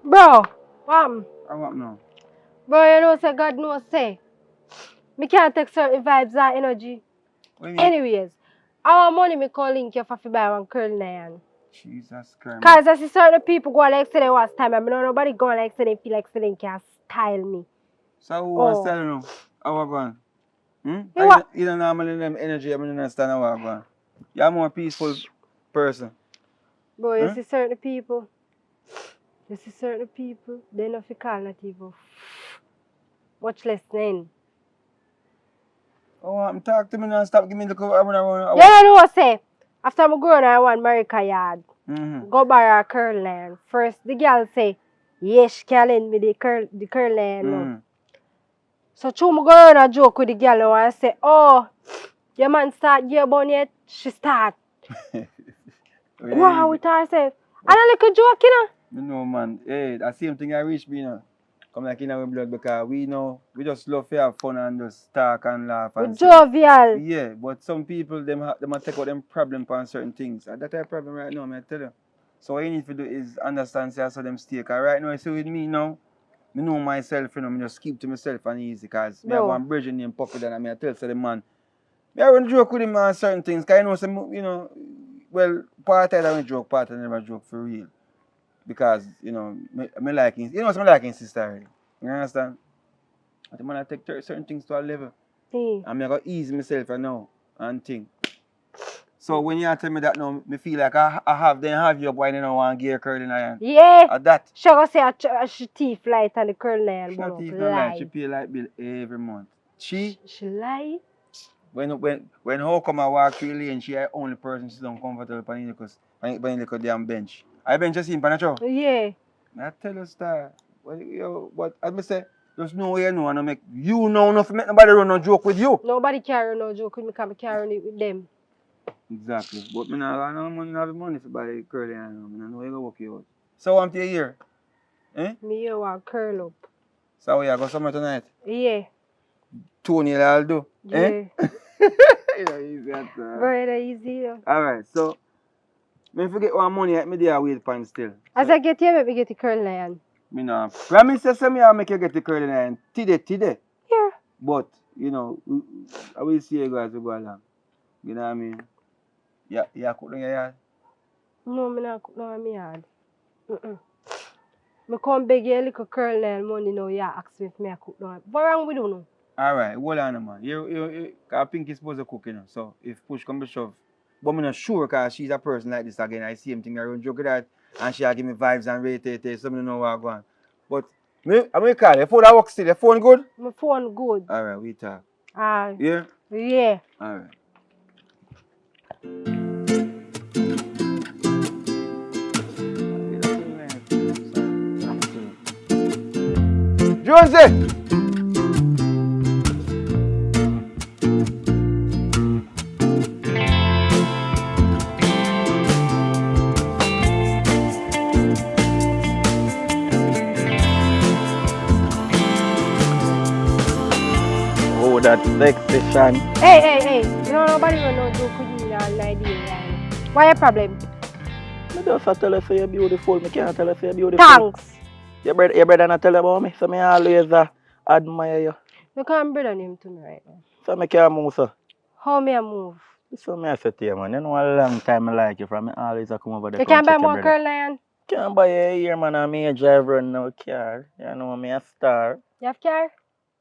Bro, what? I want now. Bro, you know say God knows say. Me can't take certain vibes and energy. What do you mean? Anyways, our money me call link you for buy one curl now. Jesus Christ. Cause I see certain people go like say they want time. I mean nobody go like say they feel like say they can style me. So who wants to tell you now? How I going? You don't normally them energy, I don't understand how I going. You're a more peaceful person. Bro, you see certain people. You see certain people, they don't feel call not even much less than. Oh, I'm talking to me now. Stop giving me the cover. You know what I say? After I'm going I want America yard. Go buy a curl line. First the girl say, yes, she can lend me the curl line. No. So true me go around a joke with the girl and say, oh, your man start gear bun yet? She start. Go on with herself. And a little joke, you know. You know, man. Hey, that same thing I reach me, you know. Come like in our blood because we know, we just love to have fun and just talk and laugh. And jovial. Yeah, but some people, them take out them problem on certain things. And that's a problem right now, I tell you. So what you need to do is understand, say, so them stay. Because right now, you see with me now, I know myself, you know, I just keep to myself and easy. Because I have one bridge name popular and I tell so the man, I won't joke with him on certain things. Because I know, some, you know, well, part of it I don't joke, part of it I never joke for real. Because, you know, I like his, you know, I like his sister already. You understand? But man, I take certain things to a level. And I'm going to ease myself now and think. So when you tell me that now, I feel like I have you, boy, you know, one gear curling iron. Yeah. At that. She go say she teeth light and the curl iron. She not teeth light. She pay light bill every month. She lie? When how come I walk through the lane, she the only person she's uncomfortable on the damn bench. I bench just in Panacho. Yeah. I tell you, star. But as I say, there's no way I know and I make you know enough to make nobody run no joke with you. Nobody carry no joke with me because I carry it with them. Exactly. But I don't have money for buy curly and I know you go work you out. So I'm here. Eh? Me here want curl up. So we are going somewhere tonight? Yeah. Tony I'll do. Yeah. Eh? You know, easy that. Very easy. Though. Alright, so I forget what money I there wait pan still. As I get here, let me get the curl iron. Me no promise say me I'll make you get the curly iron today. Yeah. But you know, I will see you guys go along. You know what I mean? Yeah, cook in your yard? No, I not cook in my yard. I come beg you a little curl iron money now, you ask me if I cook now. What wrong with you now? Alright, hold on man. You I think you're supposed to cook, you know. So if push come to shove. But I'm not sure because she's a person like this again. I see him thing I run joke with that and she'll give me vibes and rate so I know what I'm going. But I'm going to call your phone that works still. Your phone good? My phone good. Alright, we talk. Yeah? Yeah? Yeah. Alright. Jonesy! that sexy Shan. Hey. You know nobody will know joke with me all night. Why your problem? I just tell her say you're beautiful. I can't tell her say you're beautiful. Thanks. Your brother not tell about me, so I always admire you. You can't brother him to me right now. So I can't move, sir. How may I move? So I say to you, man, you know a long time I like you from me always come over there. You can't buy more curl lion? Can't buy a here, man. I'm a driver and no car. You know me a star. You have car?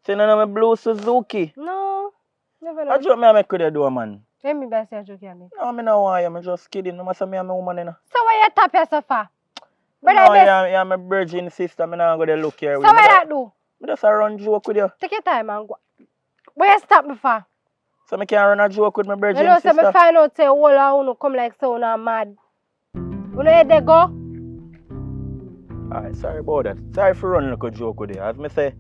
See, you know me blue Suzuki. No. Never know. I joke me I could do, man. Let me buy a joke at me. No, I don't want you. I'm just kidding. No, say me I'm a woman, you know. So why you tap yourself for? Brother, No, I'm a virgin sister. I'm not going to look here. So what that do? I just run joke with you. Take your time and go. Where you stop me for? So I can't run a joke with my virgin You know, sister. so I find out say all of you come like so now mad. You know where they go? Alright, sorry about that. Sorry for running like a joke with you. As me say,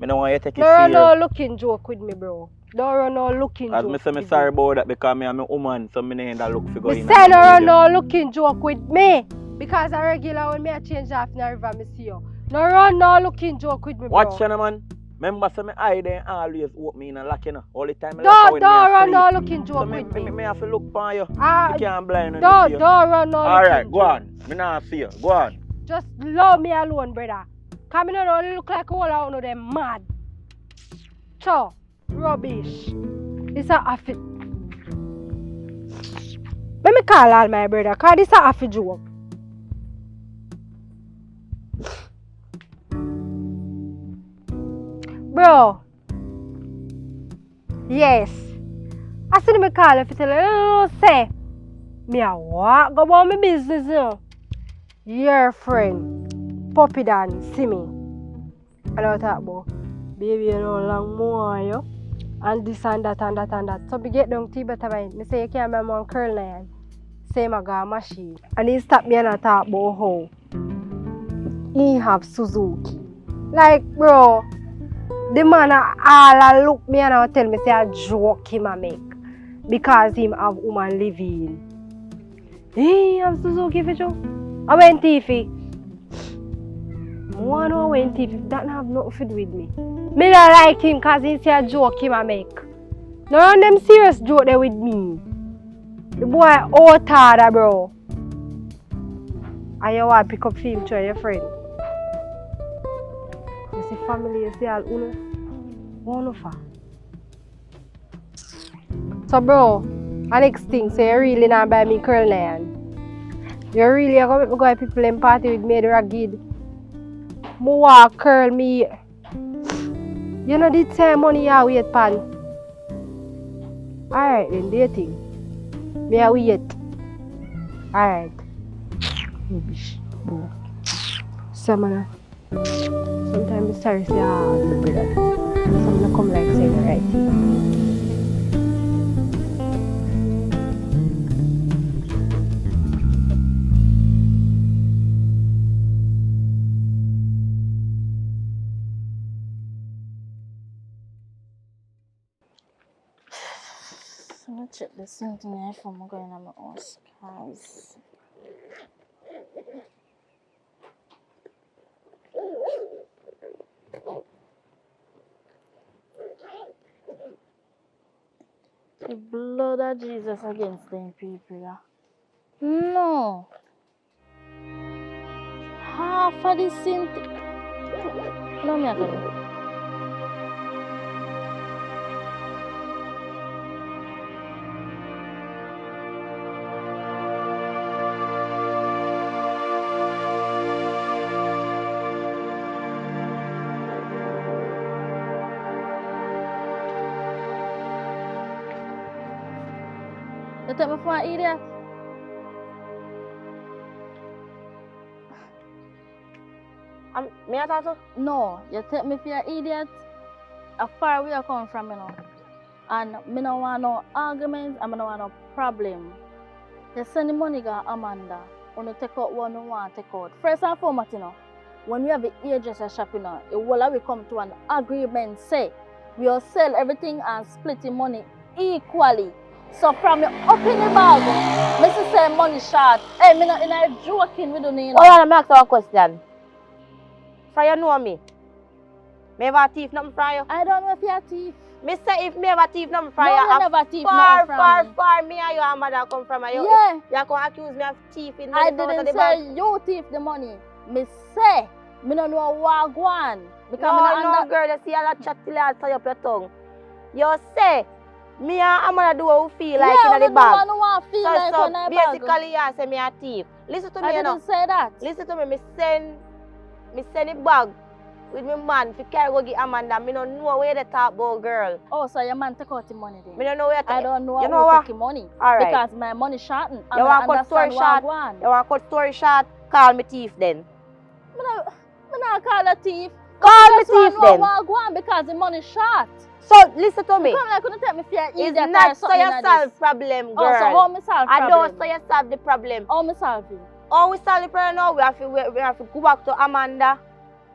I don't want you to take it Don't run serious. no looking joke with me, bro. Don't run no looking As joke. me say, I'm sorry about that because I'm a woman, so I need to look for going. Me say don't run no looking joke with me. Because I regular when me I change off in the river, me see you. No run no looking joke with me, bro. Watch you, man. Remember, so my eye there always open me in a lock, you know. All the time I Don't run no looking joke so with me. me have to look for you. Ah, You can't blind and Don't see you. run no looking Alright, joke. go on. Me not see you. Go on. Just love me alone, brother. Come in and only look like all I know them mad. So, rubbish. This a affy. Let me call all my brother, cause this a affy joke. Bro. Yes. I see me call if you tell you, say, me a walk go about my business, you know. Your friend, Puppy Dan, see me. And I talk about, baby, you know, long more, yo. And this and that and that and that. So we get down to better mind. Me say you can't buy more curl line. Say my got machine. And he stop me and I talk about how he have Suzuki. Like, bro, the man all look me and I tell me say a joke him a make. Because him have woman living. He have Suzuki for you. I went Tiffy. I went Tiffy. That have nothing to do with me. Me not like him because he say a joke him a make. None of them serious joke there with me. The boy out harder, bro. And you want to pick up film to your friend. You see family, you see all uno. Uno fa. So bro, next thing, so you really not buy me curl line. You really are going to go to people in party with me, the ragged. Mo walk curl me. You know the time money you wait pan. Alright then, dating. Me a wait. Alright. Rubbish. Bro. Sometimes it's sorry say my brother. Some come like saying the right thing. So let's check the same thing here from going on my house. Cause the blood of Jesus against them people. Yeah. No. Half of the same thing. No, me again. You take me for an idiot? Me a talk to? No, you take me for an idiot. How far we are coming from, you know. And me don't want no arguments and me don't want no problem. You send the money to Amanda. When you take out what you want to take out. First and foremost, you know, when we have the hairdresser shop, you know, it will we come to an agreement, say, we will sell everything and split the money equally. So from the up in the bag, Mrs. say money short. Hey, me not joking with you, you know. Hold on, let me ask you a question. For you know me. Me ever thief nothing from you? I don't know if you're a thief. Me say if me ever thief nothing from No, you, you never thief far, nothing from far, me. far, me and your mother come from you. Yeah. You can accuse me of thieving I money from out of didn't the say bank. you thief the money. Me say, me don't know what go on. Because No, girl, you see a lot chat till I tie up your tongue. You say, me and Amanda do what we feel like in the bag. No one feel like So when I bag. basically, you say me a thief. Listen to me, I you know. didn't say that. Listen to me, me send the bag with my man to carry go give Amanda. Me don't know where they talk about, girl. Oh, so your man take out the money then? Me don't know where I don't know you who know what? take the money. All right. Because my money shortened. You want to cut story short? You want to cut story short? Call me thief then. Me not call a thief. Call me thief then. What go on because the money short. So listen to me. Come like couldn't take me for an It's idiot not or so something you like solve this. problem, girl. Oh, so how me solve I problem? don't so you solve the problem. How me solve it? How we solve the problem now? We have to go back to Amanda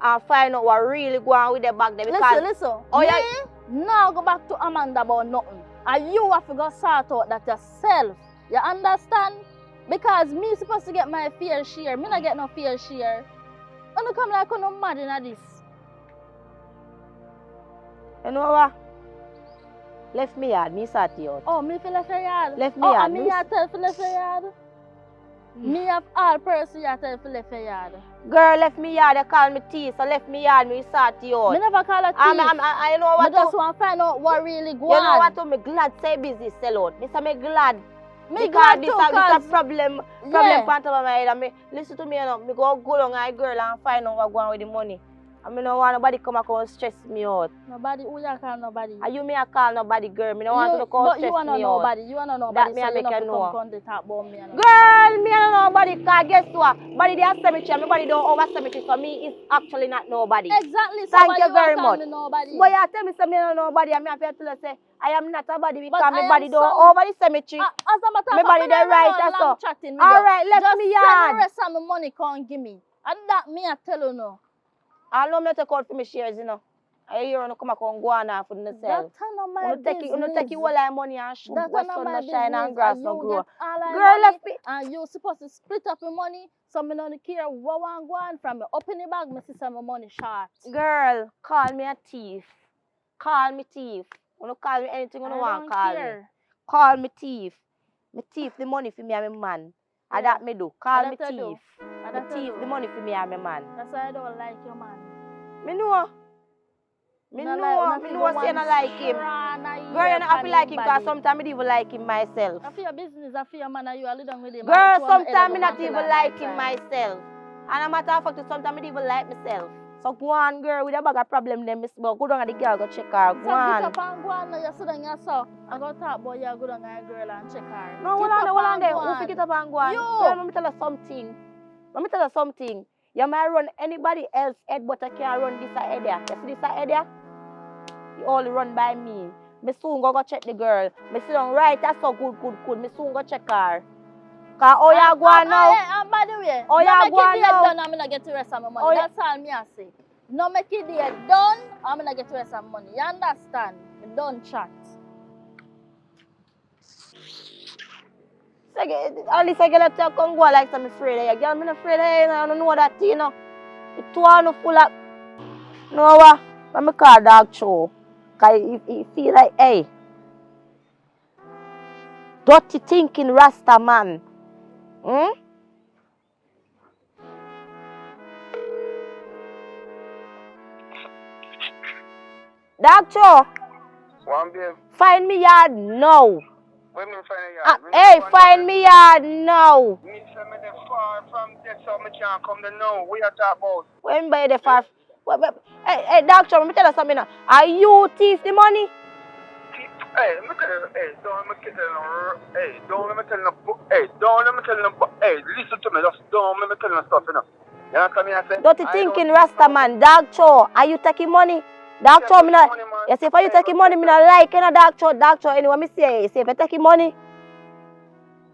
and find out what really going on with the bag there. Because Listen. Oh, me yeah. now go back to Amanda about nothing. And you have to go sort out that yourself. You understand? Because me supposed to get my fair share. Me not get no fair share. And you come like no mad in this. You know what? Left me yard, me sort you out. Oh, me feel left your yard. Left me Oh, yard. and me you tell for left your yard. Me have all person you tell for left your yard. Girl left me yard, they call me thief, so left me yard, me sort you out. Me never call a thief. I you know what? Me just want to find out what really go You know on. what? Me glad say business sell out. Me say me glad. Me Because glad this too, a cause problem yeah. part of my head. And me listen to me, you know. Me go down my girl and find out what going on with the money. I mean, no want nobody come and stress me out. Nobody, who you call nobody? Are you me a call nobody, girl? Me no want to come stress me out. But you wanna know nobody. You wanna know nobody. That me So I you make not you to know. come to talk about me. Girl, me I don't know nobody. Cause guess what? Body they are cemetery. And me body don't over cemetery. So me is actually not nobody. Exactly. So Thank why you very call much. me nobody? But you tell me say me don't know nobody. And me have to tell you say I am not a body because But my I body am don't some- over the cemetery. As a matter Me of fact, body me they never right know as long so. chatting with All you. right, left Just me send yard. the rest of my money can't give me. And that me I tell you no. I know me take out for me shares, you know. I hear you come back and go on for That's themselves. none of my business. You take all that money and shoot That's where none of sun my no shine and business. grass And no you grow. get all that Girl, money, left me. and you supposed to split up your money, so me don't care what one go on from me. Up in the bag, me see some money short. Girl, call me a thief. Call me thief. You don't call me anything you don't want to call me. Call me thief. Me thief the money for me and my man. And that me do. Call me thief. Me thief the money for me and my man. That's why I don't like your man. Me know. Me know say I don't like him. Girl, you know I feel like him because sometimes I don't even like him myself. I feel your business, I feel your man and you are living with him. Girl, sometimes I not even like him myself. And a matter of fact, sometimes I don't even like myself. So go on, girl, with a bag of problem, then Miss Go down at the girl, go check her. Go So on. get up and go on, you sit down yourself. I go talk about you, go down to your girl and check her. No, hold on there. Who pick it up and go on? You. Girl, let me tell you something. Let me tell you something. You might run anybody else head, but I can't run this head there. You see this head there? You only run by me. Me soon go check the girl. Me sit down right, that's so good. Me soon go check her. Cause oh you go on now. And by the way, Oh, no you make go on it now. done, I'm gonna get the rest of my money. Oh, yeah. That's all me I say. No make it done, I'm gonna get the rest of my money. You understand? Me don't chat. At least I get to come go like I'm afraid of you. Girl, I'm not afraid of you. I don't know that, you know. It's too full of... No, what? Let me call dog show. Because he feel like, hey, dirty thinking Rasta man. Dog show. One babe. Find me yard now. When me find a yard? Hey, find me yard now. Me say me dey far from there, so me can't come there now. We are talking about. When by the far... Hey, doctor, let me tell you something now. Are you thief the money? Hey, let me tell you, don't let me tell you, listen to me, just don't let me tell you stuff, you know. You understand me, I say? Dirty thinking Rasta man, doctor, are you taking money? Doctor, me not... You say, if you taking money, me not like, you know, doctor, anyway, me say if you taking money,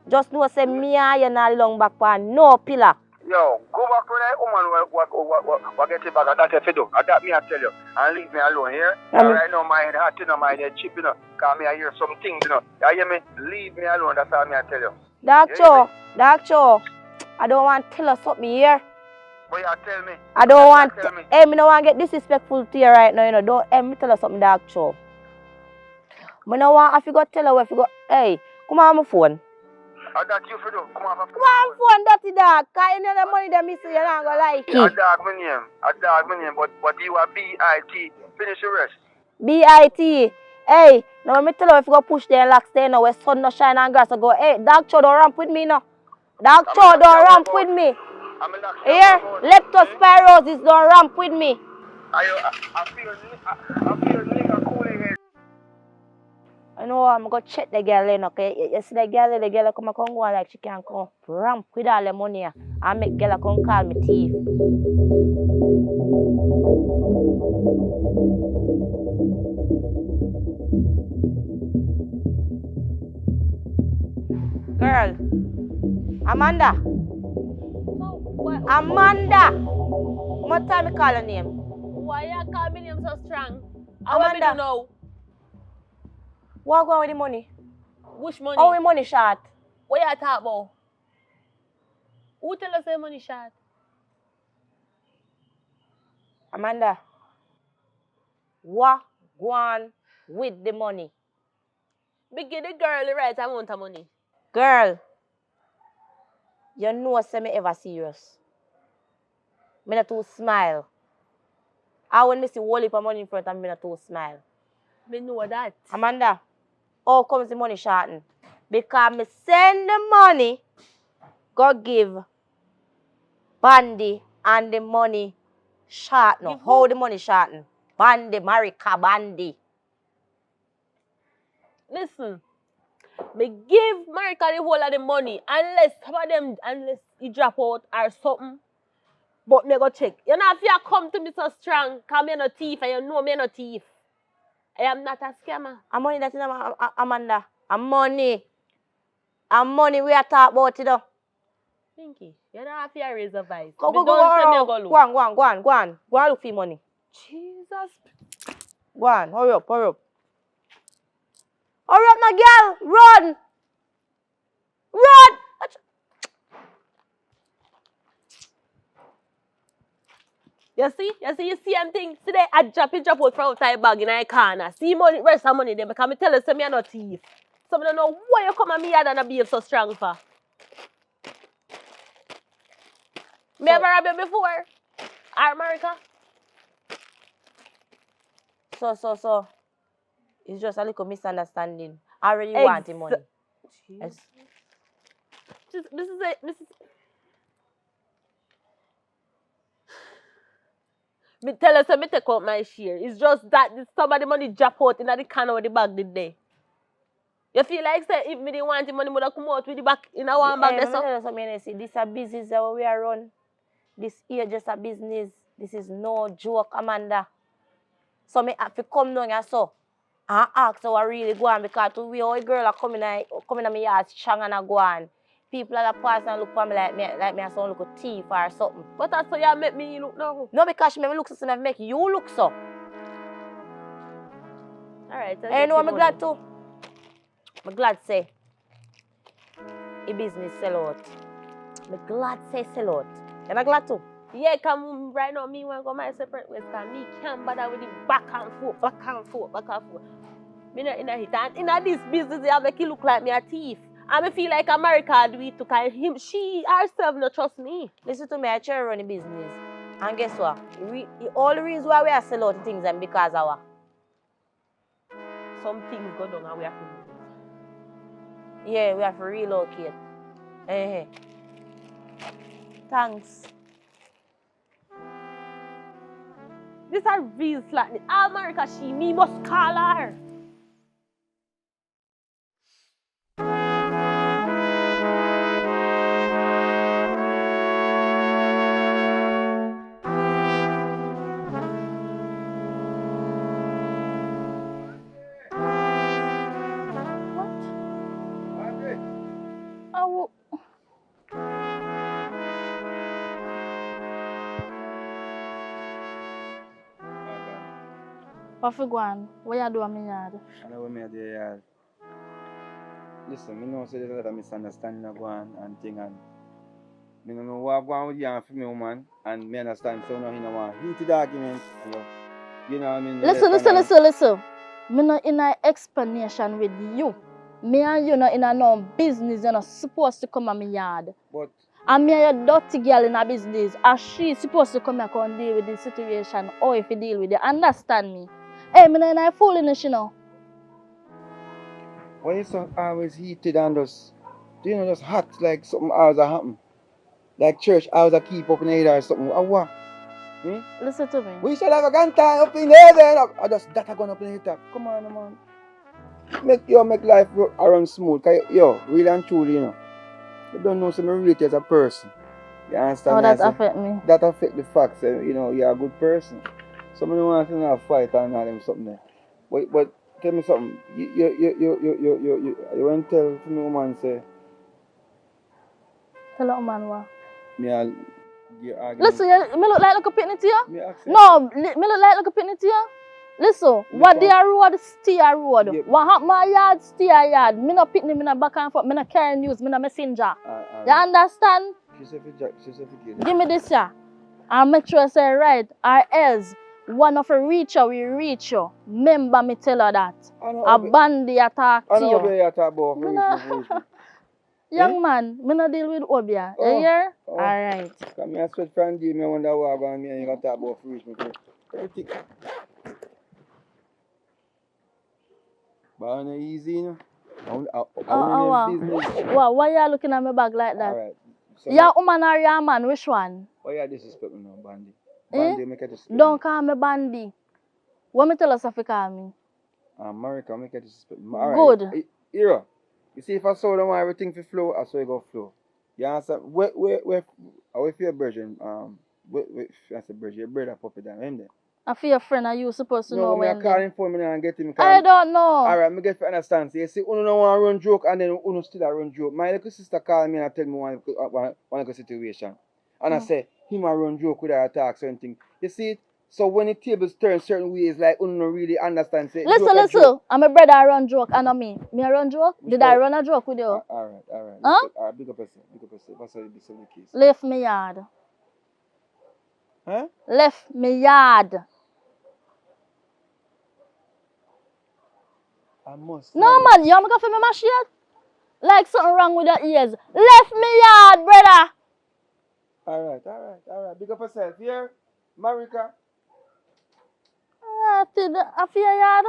just know, say, me and you not long back for no pillar. Yo, go back to that woman what get it back, and that's if you do. And that me I tell you. And leave me alone here. Right now my head hot, you know, my head cheap, you know. Because me I hear some things, you know. You hear me? Leave me alone, that's all me I tell you. Doctor, I don't want to tell you something here. But you tell me. I don't want Tell me. hey, me no want get disrespectful to you right now, you know. Don't me tell you something dark show. Me no want if you go tell her if you go hey, come on my phone. That you for do. Come on, Come on phone, dirty dog. Cause you know the money that me say you're not gonna like it. A dog my name, but you are B-I-T. Finish the rest. B-I-T. Hey, now me tell you if you go push the lock stay now where sun no shine and grass, I go, hey, dog show don't ramp with me now. Dog show don't ramp with me. Here, leptospirosis don't ramp with me. I feel nigga cooling head. I know I'm gonna check the girl in, okay? You see the girl come go like she can come ramp with all the money and make girl come call me thief. Girl, Amanda. Amanda. What time you call her name? Why you call me name so strong? Amanda. I want to know. What going with the money? Which money? How the money short? What you talk about? Who tell us the money short? Amanda. What going with the money? Me give the girl the right amount of money. Girl, you know say me ever serious. Me not too smile. I when me see whole heap of money in front of me, not too smile. Me know that. Amanda, how comes the money shorten? Because me send the money, go give Bandy and the money shorten. How the money shorten? Bandy, Marika, Bandy. Listen, me give Marika the whole of the money unless some of them, unless he drop out or something. But me go check. You know if you come to me so strong, cause me no thief and you know me no thief. I am not a scammer. A money that is Amanda. A money. A money we are talking about it though. Pinky, you don't have to raise a voice. Go Don't on. me go look. Go on. Go on look for money. Jesus. Go on, hurry up. Hurry up, my girl. Run. You see same thing. See there, I drop out from outside bag in a corner. See money, rest of money there because me tell you, say me a no thief. So me don't know why you come at me here and behave so strong for. Me ever rob you before? Or America? So. It's just a little misunderstanding. I already want the money. Yes. This is it. Me tell you, so me take out my share. It's just that some of the money drop out in the corner of the bag the day. You feel like say if me didn't want the money, would have come out with the back in a one bag there so? This is a business that we are run. This here just a business. This is no joke, Amanda. So me have to come down and so and ask how I really go on because to we all girl are coming at me yard strong and I go on. People are pass and look for me like me I sound like a thief or something. But that's how you make me look now. No, because she make me look so, make you look so. Alright, so you know I'm glad too. I'm glad say the business sell out. I'm glad say sell out. You're not glad too? Yeah, come right now, me want to go my separate ways because me can't bother with the back and forth. Me not in a hit. And in this business, they make it look like me a thief. And I feel like America do it to kind him. She herself not trust me. Listen to me, I try to run the business. And guess what? All the reasons why we are sell out things and because of some things go down and we have to move. Yeah, we have to relocate. Thanks. This is a real slack. America, me must call her. What for go on? What you do on my yard? I know what me do yard. Listen, me know say there's a lot of misunderstanding go on and thing and Me no know what going with you and for me woman and me understand so now you know want heated arguments you know what I mean? Listen. Me not in a explanation with you. Me and you not in a no business. You're not supposed to come at me yard. But And me and your dirty girl in a business. And she supposed to come here and deal with the situation. Or if you deal with it. Understand me? Hey, me not in a foolishness, you know. why you so always heated and just just hot like something always a happen? Like church always a keep up in the head or something. Or what? Hmm? Listen to me. We shall have a gun time up in there then. Or just that going up in the top. Come on, man. Make life run smooth. Cause really and truly, you don't know some relate as a person. You understand? How that affect me? That affect the facts. You're a good person. Some of them want to have fight and all them something there. But tell me something. You won't tell to me woman say. Tell a woman what? Me I'll give argument. Listen, me look like a pitney to you? Me accept. No, me look like a pitney to you? Listen, what they are road, stay a road. Yeah. What happen my yard, stay a yard. Me no pitney, me no back and forth, me no carry news, me no messenger. You understand? She said Give me this here. And make sure I say right. Or else, one of a reach you, we reach you. Remember me tell her that. A bandy attack to I know you. where you talk about. Young man, me no deal with Obia. You hear? Alright. Come here, sweat from D, me wonder what going me and you got talk about fruit. But I know easy, I want business. Why you looking at my bag like that? Alright. So Your woman or your man? Which one? why you disrespect me now, Bandy? Bandy, make it disrespect Don't me. call me Bandy. What me tell us if you call me? America, make it disrespect me. Good. Here, you see if I saw them everything for flow, I saw it go flow. You understand? Where for your virgin? That's a virgin. Your brother puppy down him there. I feel your friend and you supposed to know when. I call him for me and get him. I don't know. Alright, me get to understand. So you see, uno don't want to run joke and then uno still a run joke. My little sister called me and tell me one situation. And I say, him a run joke with her attack certain thing. You see it? So when the tables turn certain ways, like uno don't really understand. Say, listen. I'm a brother I run joke and not me. Me I run joke? Did I run a joke with you? Alright. Huh? Alright, big up yourself. That's how you be so the case. Left me yard. Huh? Left me yard. I must. No man, you want me to feel me mash yet? Like something wrong with your ears. Left me yard, brother. Alright. Big up yourself. Here, Marika. I feel yard.